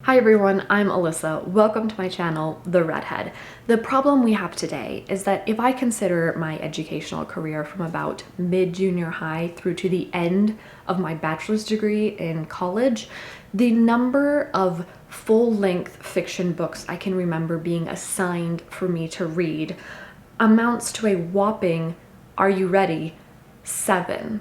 Hi everyone, I'm Alyssa. Welcome to my channel, The Redhead. The problem we have today is that if I consider my educational career from about mid-junior high through to the end of my bachelor's degree in college, the number of full-length fiction books I can remember being assigned for me to read amounts to a whopping, are you ready, 7.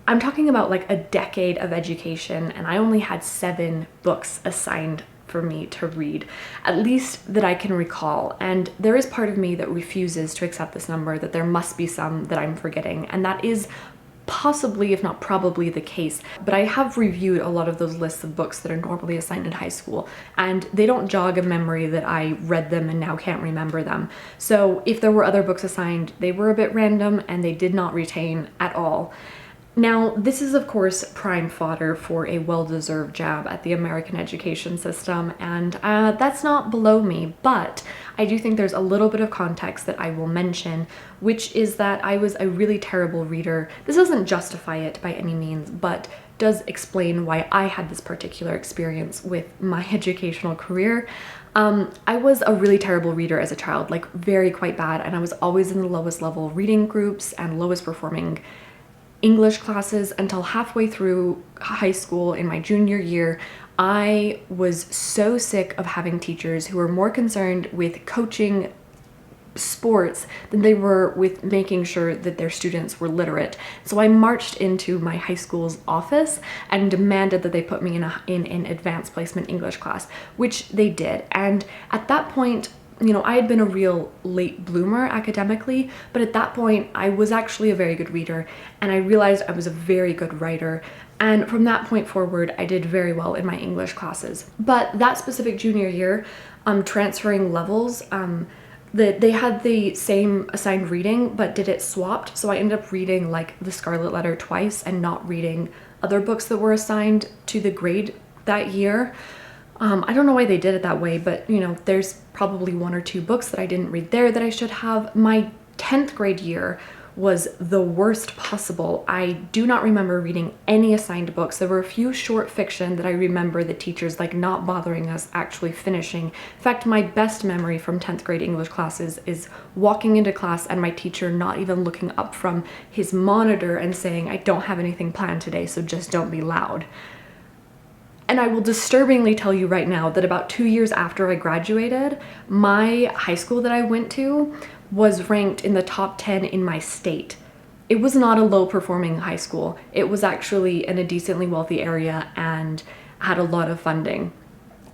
I'm talking about like a decade of education and I only had 7 books assigned for me to read, at least that I can recall. And there is part of me that refuses to accept this number, that there must be some that I'm forgetting, and that is possibly, if not probably, the case. But I have reviewed a lot of those lists of books that are normally assigned in high school, and they don't jog a memory that I read them and now can't remember them. So if there were other books assigned, they were a bit random and they did not retain at all. Now, this is of course prime fodder for a well-deserved jab at the American education system, and that's not below me, but I do think there's a little bit of context that I will mention, which is that I was a really terrible reader. This doesn't justify it by any means, but does explain why I had this particular experience with my educational career. I was a really terrible reader as a child, like quite bad, and I was always in the lowest level reading groups and lowest performing English classes until halfway through high school in my junior year. I was so sick of having teachers who were more concerned with coaching sports than they were with making sure that their students were literate. So I marched into my high school's office and demanded that they put me in an advanced placement English class, which they did. And at that point, you know, I had been a real late bloomer academically, but at that point I was actually a very good reader and I realized I was a very good writer. And from that point forward, I did very well in my English classes. But that specific junior year, transferring levels, they had the same assigned reading, but did it swapped. So I ended up reading like The Scarlet Letter twice and not reading other books that were assigned to the grade that year. I don't know why they did it that way, but you know, there's probably 1 or 2 books that I didn't read there that I should have. My 10th grade year was the worst possible. I do not remember reading any assigned books. There were a few short fiction that I remember the teachers like not bothering us actually finishing. In fact, my best memory from 10th grade English classes is walking into class and my teacher not even looking up from his monitor and saying, "I don't have anything planned today, so just don't be loud." And I will disturbingly tell you right now that about 2 years after I graduated, my high school that I went to was ranked in the top 10 in my state. It was not a low performing high school. It was actually in a decently wealthy area and had a lot of funding.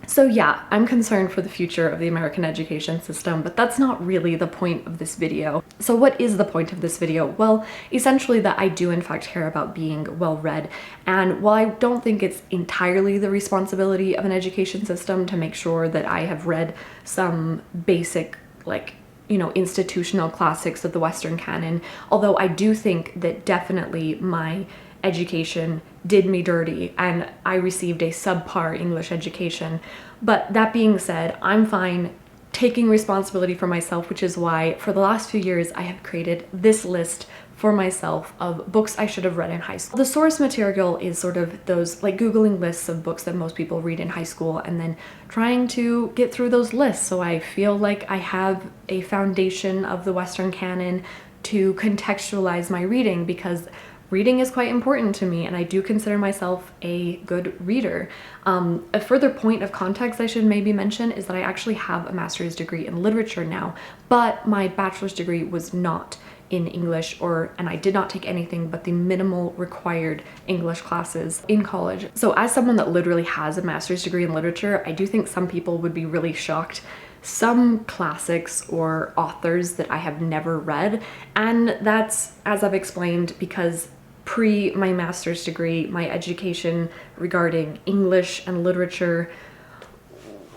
So yeah, I'm concerned for the future of the American education system, but that's not really the point of this video. So what is the point of this video? Well, essentially that I do in fact care about being well-read, and while I don't think it's entirely the responsibility of an education system to make sure that I have read some basic, like, you know, institutional classics of the Western canon, although I do think that definitely my education did me dirty and I received a subpar English education. But that being said, I'm fine taking responsibility for myself, which is why for the last few years I have created this list for myself of books I should have read in high school. The source material is sort of those like Googling lists of books that most people read in high school and then trying to get through those lists so I feel like I have a foundation of the Western canon to contextualize my reading, because reading is quite important to me and I do consider myself a good reader. A further point of context I should maybe mention is that I actually have a master's degree in literature now, but my bachelor's degree was not in English, and I did not take anything but the minimal required English classes in college. So as someone that literally has a master's degree in literature, I do think some people would be really shocked. Some classics or authors that I have never read, and that's, as I've explained, because pre my master's degree, my education regarding English and literature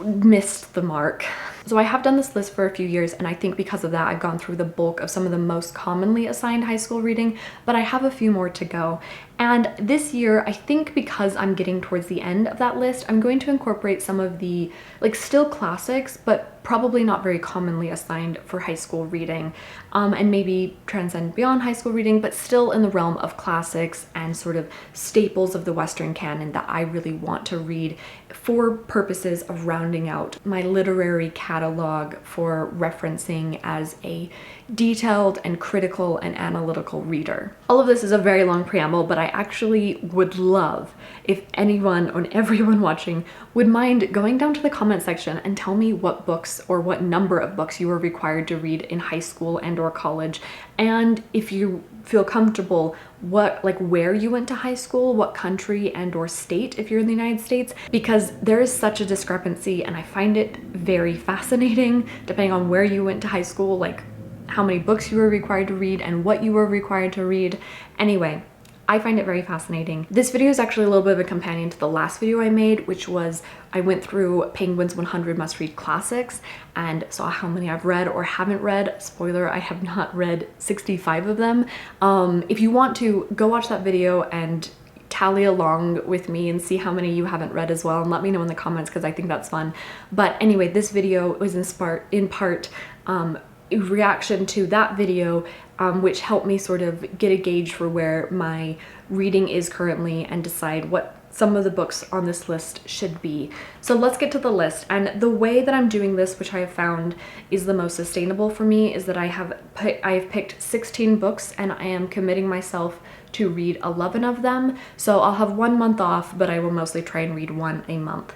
missed the mark. So I have done this list for a few years, and I think because of that I've gone through the bulk of some of the most commonly assigned high school reading, but I have a few more to go. And this year, I think because I'm getting towards the end of that list, I'm going to incorporate some of the like still classics, but probably not very commonly assigned for high school reading, and maybe transcend beyond high school reading, but still in the realm of classics and sort of staples of the Western canon that I really want to read for purposes of rounding out my literary catalog for referencing as a detailed and critical and analytical reader. All of this is a very long preamble, but I actually would love if anyone or everyone watching would mind going down to the comment section and tell me what books or what number of books you were required to read in high school and or college, and if you feel comfortable, where you went to high school, what country and or state if you're in the United States, because there is such a discrepancy and I find it very fascinating depending on where you went to high school, like how many books you were required to read and what you were required to read. Anyway, I find it very fascinating. This video is actually a little bit of a companion to the last video I made, which was I went through Penguin's 100 must-read classics and saw how many I've read or haven't read. Spoiler, I have not read 65 of them. If you want to, go watch that video and tally along with me and see how many you haven't read as well, and let me know in the comments because I think that's fun. But anyway, this video was in part reaction to that video, which helped me sort of get a gauge for where my reading is currently and decide what some of the books on this list should be. So let's get to the list. And the way that I'm doing this, which I have found is the most sustainable for me, is that I have picked 16 books and I am committing myself to read 11 of them. So I'll have 1 month off, but I will mostly try and read one a month.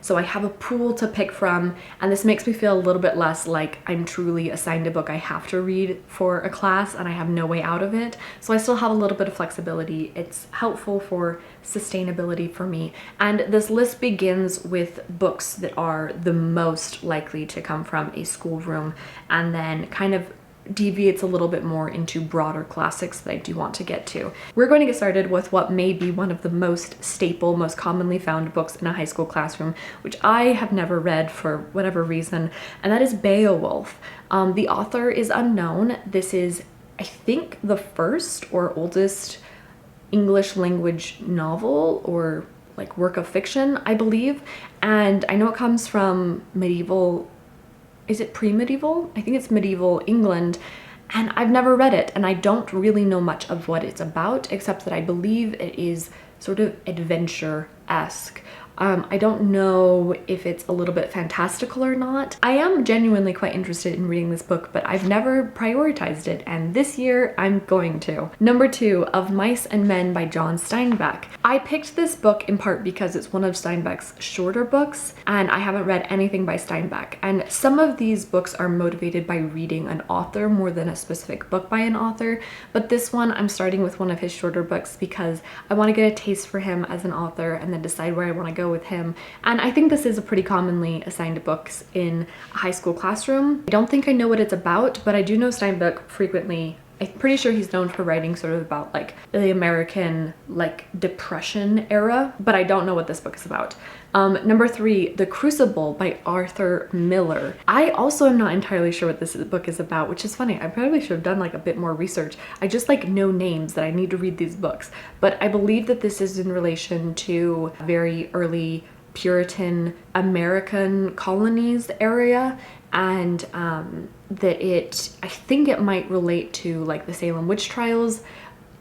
So I have a pool to pick from, and this makes me feel a little bit less like I'm truly assigned a book I have to read for a class and I have no way out of it. So I still have a little bit of flexibility. It's helpful for sustainability for me. And this list begins with books that are the most likely to come from a schoolroom, and then kind of deviates a little bit more into broader classics that I do want to get to. We're going to get started with what may be one of the most staple, most commonly found books in a high school classroom, which I have never read for whatever reason, and that is Beowulf. The author is unknown. This is, I think, the first or oldest English language novel or like work of fiction, I believe, and I know it comes from medieval, is it pre-medieval? I think it's medieval England, and I've never read it, and I don't really know much of what it's about, except that I believe it is sort of adventure-esque. I don't know if it's a little bit fantastical or not. I am genuinely quite interested in reading this book, but I've never prioritized it, and this year I'm going to. Number 2, Of Mice and Men by John Steinbeck. I picked this book in part because it's one of Steinbeck's shorter books, and I haven't read anything by Steinbeck. And some of these books are motivated by reading an author more than a specific book by an author, but this one I'm starting with one of his shorter books because I want to get a taste for him as an author and then decide where I want to go with him. And I think this is a pretty commonly assigned books in a high school classroom. I don't think I know what it's about, but I do know Steinbeck frequently. I'm pretty sure he's known for writing sort of about like the American like Depression era, but I don't know what this book is about. Number 3, The Crucible by Arthur Miller. I also am not entirely sure what this book is about, which is funny. I probably should have done like a bit more research. I just like know names that I need to read these books, but I believe that this is in relation to very early Puritan American colonies area, and I think it might relate to like the Salem witch trials.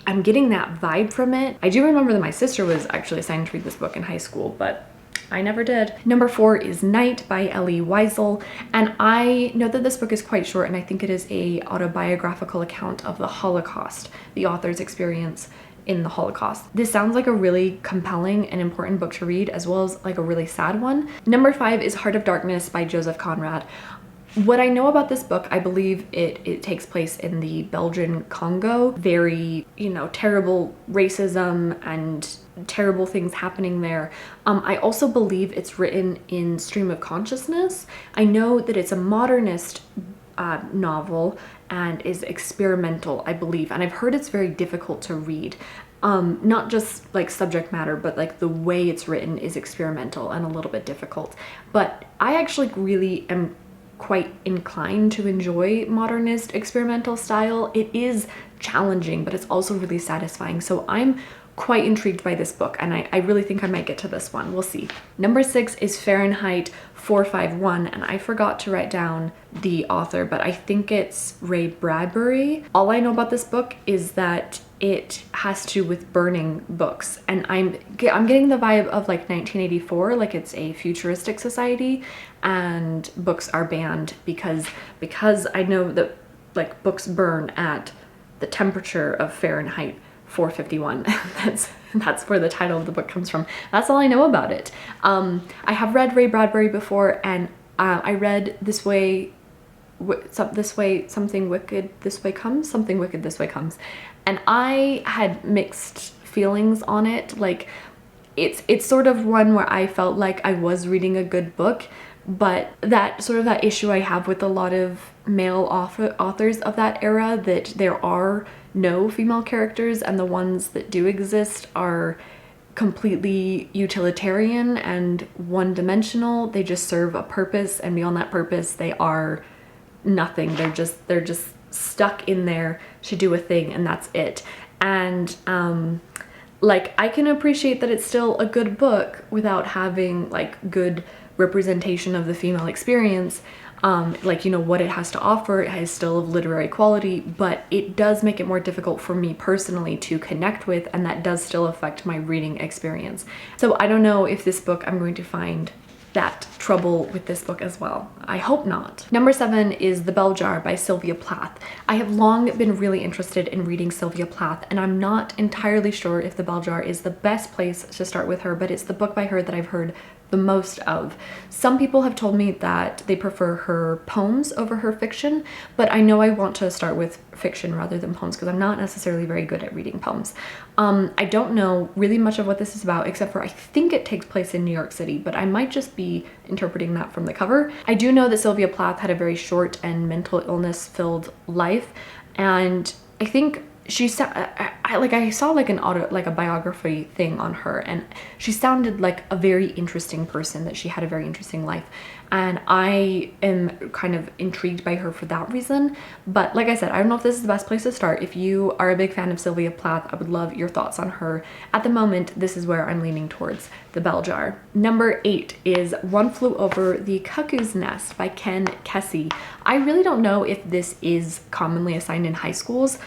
I'm getting that vibe from it. I do remember that my sister was actually assigned to read this book in high school, but I never did. Number 4 is Night by Elie Wiesel, and I know that this book is quite short, and I think it is a autobiographical account of the Holocaust, the author's experience in the Holocaust. This sounds like a really compelling and important book to read, as well as like a really sad one. Number 5 is Heart of Darkness by Joseph Conrad. What I know about this book, I believe it takes place in the Belgian Congo. Very, terrible racism and terrible things happening there. I also believe it's written in stream of consciousness. I know that it's a modernist novel and is experimental, I believe, and I've heard it's very difficult to read. Not just like subject matter, but like the way it's written is experimental and a little bit difficult. But I actually really am quite inclined to enjoy modernist experimental style. It is challenging, but it's also really satisfying. So I'm quite intrigued by this book, and I really think I might get to this one. We'll see. Number 6 is Fahrenheit 451, and I forgot to write down the author, but I think it's Ray Bradbury. All I know about this book is that it has to do with burning books, and I'm getting the vibe of like 1984, like it's a futuristic society and books are banned because I know that like books burn at the temperature of Fahrenheit 451. That's where the title of the book comes from. That's all I know about it. I have read Ray Bradbury before, and I read Something Wicked This Way Comes, Something Wicked This Way Comes, and I had mixed feelings on it. Like it's sort of one where I felt like I was reading a good book, but that issue I have with a lot of male authors of that era, that there are no female characters, and the ones that do exist are completely utilitarian and one-dimensional. They just serve a purpose, and beyond that purpose they are nothing. They're just stuck in there to do a thing, and that's it. And like, I can appreciate that it's still a good book without having like good representation of the female experience. Like, you know, what it has to offer, it has still of literary quality, but it does make it more difficult for me personally to connect with, and that does still affect my reading experience. So I don't know if this book, I'm going to find that trouble with this book as well. I hope not. Number 7 is The Bell Jar by Sylvia Plath. I have long been really interested in reading Sylvia Plath, and I'm not entirely sure if The Bell Jar is the best place to start with her, but it's the book by her that I've heard the most of. Some people have told me that they prefer her poems over her fiction, but I know I want to start with fiction rather than poems because I'm not necessarily very good at reading poems. I don't know really much of what this is about, except for I think it takes place in New York City, but I might just be interpreting that from the cover. I do know that Sylvia Plath had a very short and mental illness filled life, and I think I saw like a biography thing on her, and she sounded like a very interesting person, that she had a very interesting life, and I am kind of intrigued by her for that reason. But like I said, I don't know if this is the best place to start. If you are a big fan of Sylvia Plath, I would love your thoughts on her. At the moment, this is where I'm leaning towards The Bell Jar. Number 8 is One Flew Over the Cuckoo's Nest by Ken Kesey. I really don't know if this is commonly assigned in high schools,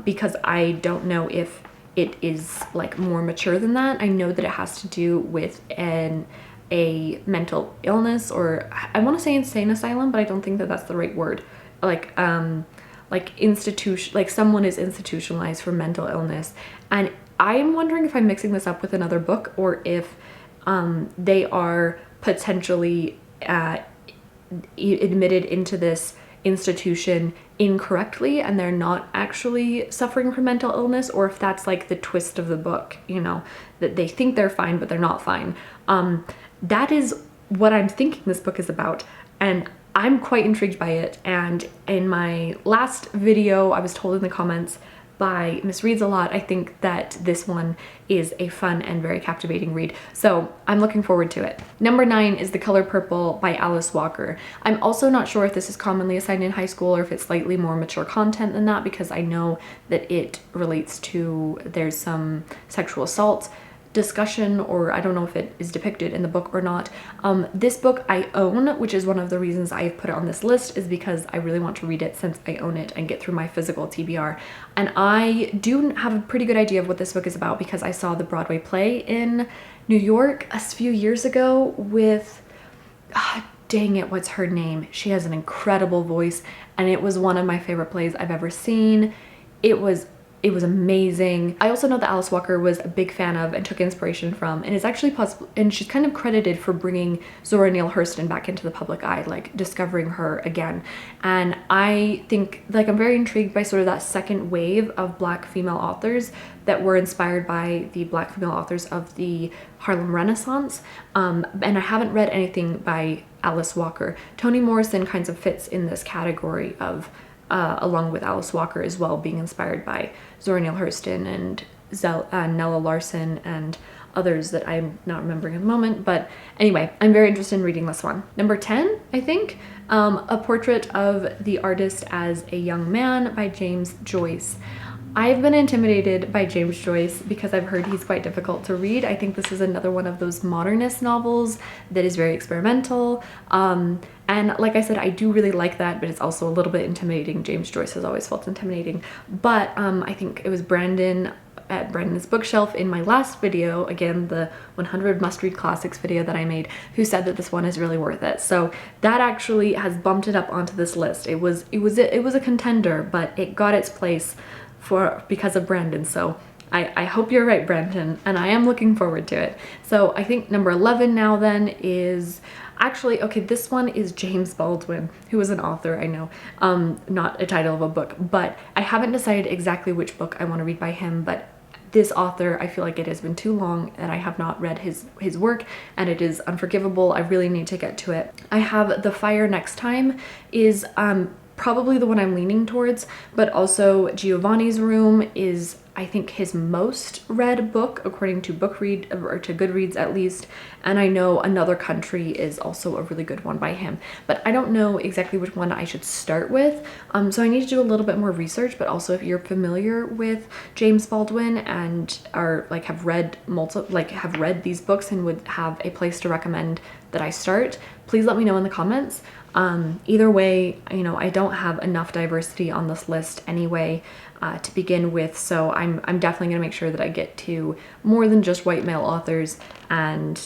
because I don't know if it is like more mature than that. I know that it has to do with a mental illness, or I want to say insane asylum, but I don't think that that's the right word. Like institution, like someone is institutionalized for mental illness. And I'm wondering if I'm mixing this up with another book, or if they are potentially admitted into this institution incorrectly and they're not actually suffering from mental illness, or if that's like the twist of the book, you know, that they think they're fine but they're not fine. That is what I'm thinking this book is about, and I'm quite intrigued by it. And in my last video, I was told in the comments by Miss Reads a Lot, I think that this one is a fun and very captivating read, so I'm looking forward to it. Number 9 is The Color Purple by Alice Walker. I'm also not sure if this is commonly assigned in high school or if it's slightly more mature content than that, because I know that it relates to, there's some sexual assault discussion, or I don't know if it is depicted in the book or not. This book I own, which is one of the reasons I've put it on this list, is because I really want to read it since I own it and get through my physical TBR. And I do have a pretty good idea of what this book is about because I saw the Broadway play in New York a few years ago with, dang it, what's her name? She has an incredible voice, and it was one of my favorite plays I've ever seen. It was amazing. I also know that Alice Walker was a big fan of and took inspiration from, and is actually possible, and she's kind of credited for bringing Zora Neale Hurston back into the public eye, like discovering her again. And I think, like, I'm very intrigued by sort of that second wave of Black female authors that were inspired by the Black female authors of the Harlem Renaissance. And I haven't read anything by Alice Walker. Toni Morrison kind of fits in this category of along with Alice Walker as well, being inspired by Zora Neale Hurston and Nella Larson and others that I'm not remembering at the moment. But anyway, I'm very interested in reading this one. Number 10, I think, A Portrait of the Artist as a Young Man by James Joyce. I've been intimidated by James Joyce because I've heard he's quite difficult to read. I think this is another one of those modernist novels that is very experimental. And like I said, I do really like that, but it's also a little bit intimidating. James Joyce has always felt intimidating. But I think it was Brandon at Brandon's Bookshelf in my last video, again, the 100 must-read classics video that I made, who said that this one is really worth it. So that actually has bumped it up onto this list. It was a contender, but it got its place because of Brandon. So I hope you're right, Brandon, and I am looking forward to it. So I think number 11 now then is actually, okay, this one is James Baldwin, who is an author, I know, not a title of a book, but I haven't decided exactly which book I want to read by him, but this author, I feel like it has been too long and I have not read his work, and it is unforgivable. I really need to get to it. I have The Fire Next Time is probably the one I'm leaning towards, but also Giovanni's Room is, I think, his most read book according to Goodreads at least, and I know Another Country is also a really good one by him, but I don't know exactly which one I should start with, so I need to do a little bit more research. But also, if you're familiar with James Baldwin and are like have read these books and would have a place to recommend that I start, please let me know in the comments. Either way, you know, I don't have enough diversity on this list anyway to begin with, so I'm definitely gonna make sure that I get to more than just white male authors, and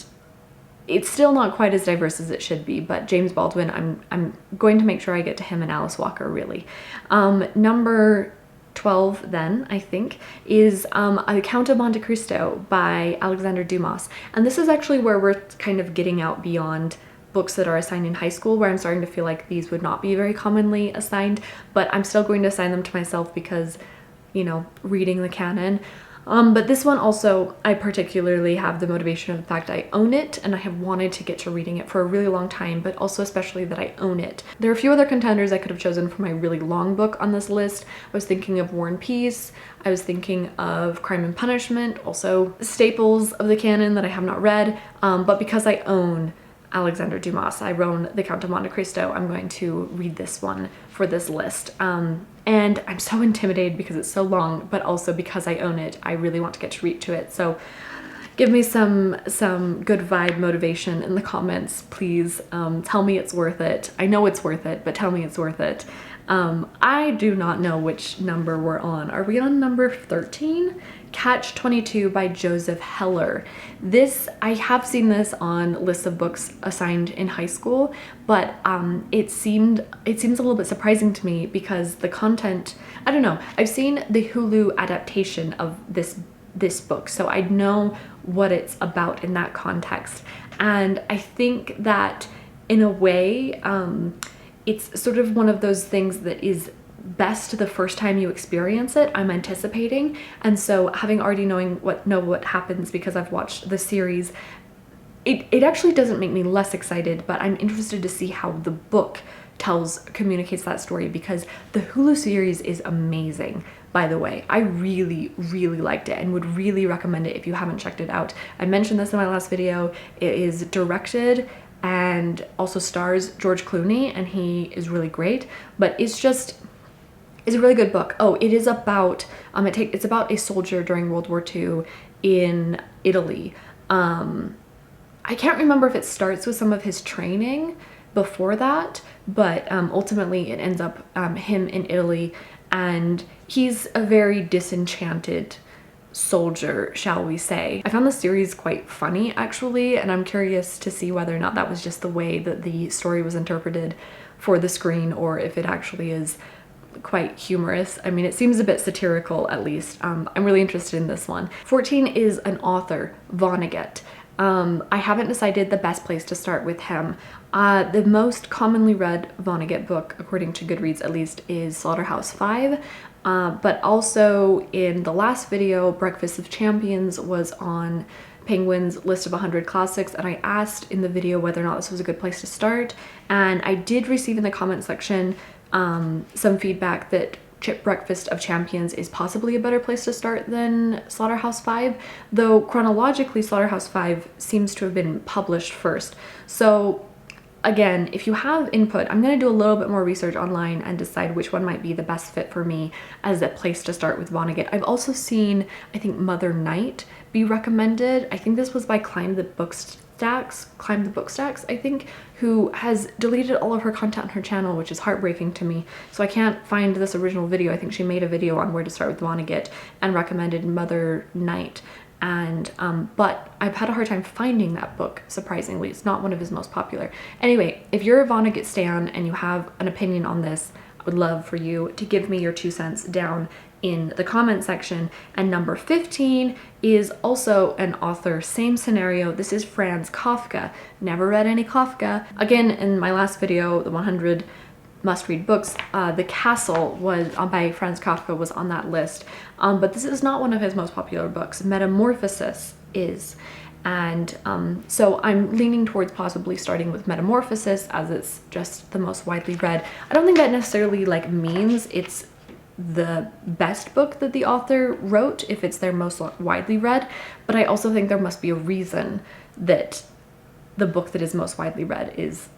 it's still not quite as diverse as it should be, but James Baldwin, I'm going to make sure I get to him and Alice Walker, really. Number 12 then, I think, is A Count of Monte Cristo by Alexander Dumas, and this is actually where we're kind of getting out beyond books that are assigned in high school, where I'm starting to feel like these would not be very commonly assigned, but I'm still going to assign them to myself because, you know, reading the canon. But this one also, I particularly have the motivation of the fact I own it, and I have wanted to get to reading it for a really long time, but also especially that I own it. There are a few other contenders I could have chosen for my really long book on this list. I was thinking of War and Peace. I was thinking of Crime and Punishment, also staples of the canon that I have not read, but because I own Alexander Dumas, I own The Count of Monte Cristo, I'm going to read this one for this list. And I'm so intimidated because it's so long, but also because I own it, I really want to get to read to it. So give me some good vibe motivation in the comments, please. Tell me it's worth it. I know it's worth it, but tell me it's worth it. I do not know which number we're on. Are we on number 13? Catch 22 by Joseph Heller. This, I have seen this on lists of books assigned in high school, but it seems a little bit surprising to me because the content, I don't know. I've seen the Hulu adaptation of this book, so I know what it's about in that context, and I think that in a way it's sort of one of those things that is best the first time you experience it, I'm anticipating. And so having already know what happens because I've watched the series, it actually doesn't make me less excited, but I'm interested to see how the book communicates that story, because the Hulu series is amazing, by the way. I really, really liked it and would really recommend it if you haven't checked it out. I mentioned this in my last video. It is directed and also stars George Clooney, and he is really great, but it's a really good book. Oh, it is about it's about a soldier during World War II in Italy. I can't remember if it starts with some of his training before that, but ultimately it ends up him in Italy, and he's a very disenchanted soldier, shall we say. I found the series quite funny, actually, and I'm curious to see whether or not that was just the way that the story was interpreted for the screen, or if it actually is quite humorous. I mean, it seems a bit satirical, at least. I'm really interested in this one. 14 is an author, Vonnegut. I haven't decided the best place to start with him. The most commonly read Vonnegut book, according to Goodreads at least, is Slaughterhouse-Five. But also in the last video, Breakfast of Champions was on Penguin's list of 100 classics, and I asked in the video whether or not this was a good place to start, and I did receive in the comment section some feedback that Breakfast of Champions is possibly a better place to start than Slaughterhouse-5, though chronologically Slaughterhouse-5 seems to have been published first. So again, if you have input, I'm going to do a little bit more research online and decide which one might be the best fit for me as a place to start with Vonnegut. I've also seen, I think, Mother Night be recommended. I think this was by Climb the Bookstacks, I think, who has deleted all of her content on her channel, which is heartbreaking to me. So I can't find this original video. I think she made a video on where to start with Vonnegut and recommended Mother Night. And but I've had a hard time finding that book, surprisingly. It's not one of his most popular. Anyway, if you're a Vonnegut stan and you have an opinion on this, I would love for you to give me your 2 cents down in the comment section. And number 15 is also an author, same scenario. This is Franz Kafka. Never read any Kafka. Again, in my last video, the 100 must-read books, The Castle was by Franz Kafka was on that list, but this is not one of his most popular books. Metamorphosis is, and so I'm leaning towards possibly starting with Metamorphosis as it's just the most widely read. I don't think that necessarily like means it's the best book that the author wrote if it's their most widely read, but I also think there must be a reason that the book that is most widely read is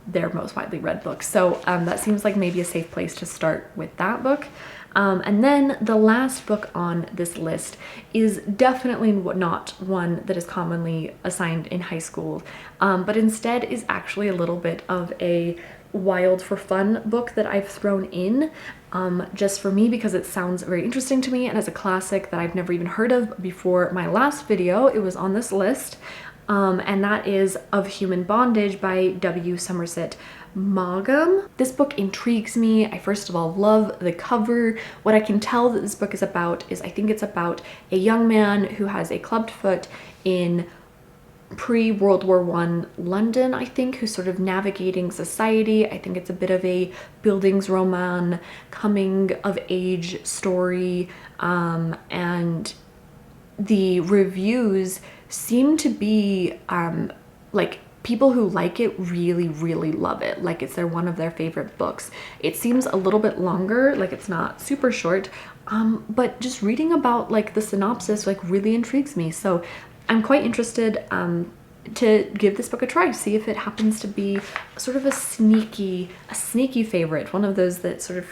their most widely read book. So that seems like maybe a safe place to start with that book. And then the last book on this list is definitely not one that is commonly assigned in high school, but instead is actually a little bit of a wild for fun book that I've thrown in just for me because it sounds very interesting to me and as a classic that I've never even heard of before my last video. It was on this list. And that is Of Human Bondage by W. Somerset Maugham. This book intrigues me. I first of all love the cover. What I can tell that this book is about is I think it's about a young man who has a clubbed foot in pre-World War I London, I think, who's sort of navigating society. I think it's a bit of a Bildungsroman, coming of age story, and the reviews seem to be like people who like it really love it, like it's one of their favorite books. It seems a little bit longer, like it's not super short, but just reading about like the synopsis like really intrigues me. So I'm quite interested to give this book a try, see if it happens to be sort of a sneaky favorite, one of those that sort of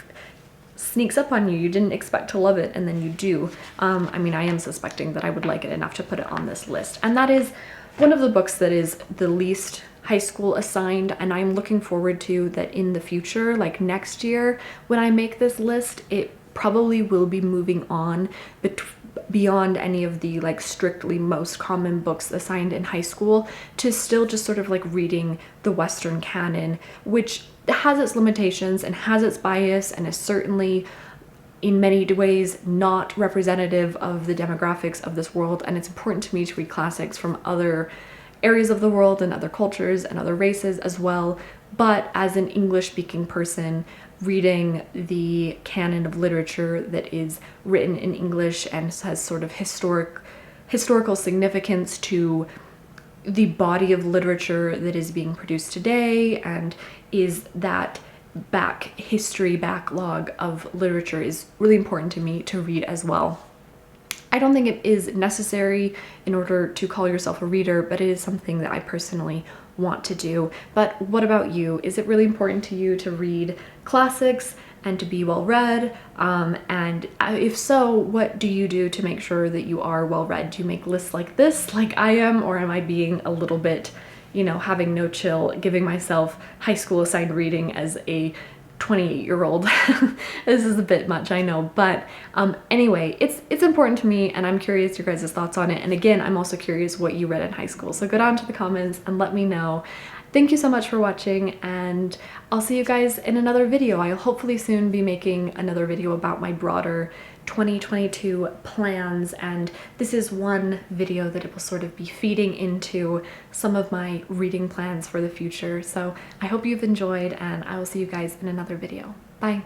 sneaks up on you. You didn't expect to love it and then you do. I mean, I am suspecting that I would like it enough to put it on this list. And that is one of the books that is the least high school assigned, and I'm looking forward to that in the future, like next year when I make this list, it probably will be moving on beyond any of the like strictly most common books assigned in high school to still just sort of like reading the Western canon, which has its limitations and has its bias and is certainly in many ways not representative of the demographics of this world. And it's important to me to read classics from other areas of the world and other cultures and other races as well. But as an English speaking person, reading the canon of literature that is written in English and has sort of historical significance to the body of literature that is being produced today, and is that history backlog of literature is really important to me to read as well. I don't think it is necessary in order to call yourself a reader, but it is something that I personally want to do. But what about you? Is it really important to you to read classics and to be well read? And if so, what do you do to make sure that you are well read? Do you make lists like this, like I am, or am I being a little bit, you know, having no chill, giving myself high school assigned reading as a 28-year-old? This is a bit much, I know, but anyway, it's important to me and I'm curious your guys' thoughts on it. And again, I'm also curious what you read in high school. So go down to the comments and let me know. Thank you so much for watching, and I'll see you guys in another video. I'll hopefully soon be making another video about my broader 2022 plans, and this is one video that it will sort of be feeding into some of my reading plans for the future. So I hope you've enjoyed, and I will see you guys in another video. Bye.